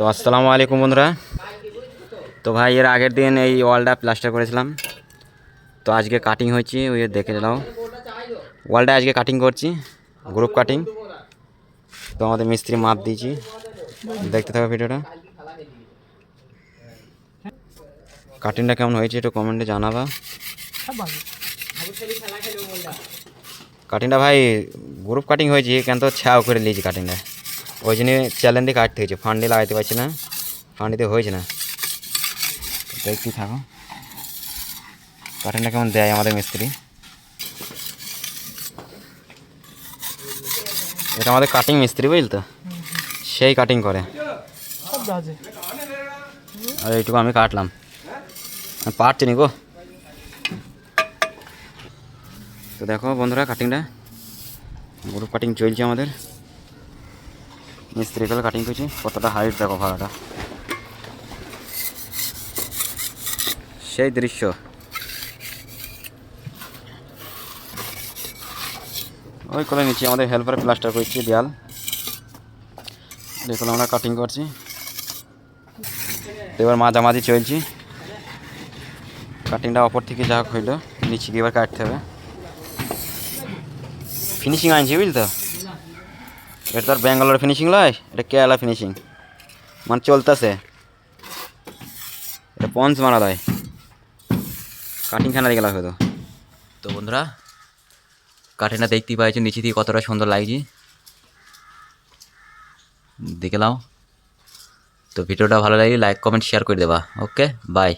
তো আসসালামু আলাইকুম বন্ধুরা। তো ভাই এর আগের দিন এই ওয়ালটা প্লাস্টার করেছিলাম, তো আজকে কাটিং হয়েছে, ওই দেখে নাও ওয়ালটা আজকে কাটিং করছি, গ্রুপ কাটিং। তো আমাদের মিস্ত্রি মাপ দিয়েছি, দেখতে থাকো ভিডিওটা। কাটিংটা কেমন হয়েছে একটু কমেন্টে জানাবা। কাটিংটা ভাই গ্রুপ কাটিং হয়েছে, কেন তো ছাও করে নিয়েছি কাটিংটা, ওই জন্য চ্যালেঞ্জ দিয়ে কাটতে হয়েছে, ফান্ডে লাগাইতে পারছি না, ফান্ডিতে হয়েছে না। দেখতেই থাকো কাটিংটা কেমন দেয় আমাদের মিস্ত্রি। এটা আমাদের কাটিং মিস্ত্রি বুঝলি তো, সেই কাটিং করে। আর এইটুকু আমি কাটলাম, আমি পারছি নি গো। তো দেখো বন্ধুরা কাটিংটা, গ্রুপ কাটিং চলছে আমাদের, মিস্ত্রি গুলো কাটিং করছে। কতটা হাইট দেখো ভাড়াটা, সেই দৃশ্য। ওই করে নিচ্ছি, আমাদের হেল্পার প্লাস্টার করছি দেয়াল, দেখুন আমরা কাটিং করছি। এবার মাঝামাঝি চলছি, কাটিংটা অপর থেকে যা হইলো নিচে গিয়ে এবার কাটতে হবে। ফিনিশিং আনছি বুঝলি তো, এটা তো আর ব্যাঙ্গালোর ফিনিশিং লয়, এটা কেরালা ফিনিশিং, মানে চলতেছে, এটা পঞ্চ মারা দেয়, কাটিং খানা গেলা হয়তো। তো বন্ধুরা কাটিংটা দেখতেই পাইছো নিচে থেকে কতটা সুন্দর লাগছে, দেখে নাও। তো ভিডিওটা ভালো লাগলে লাইক কমেন্ট শেয়ার করে দেবা। Okay bye.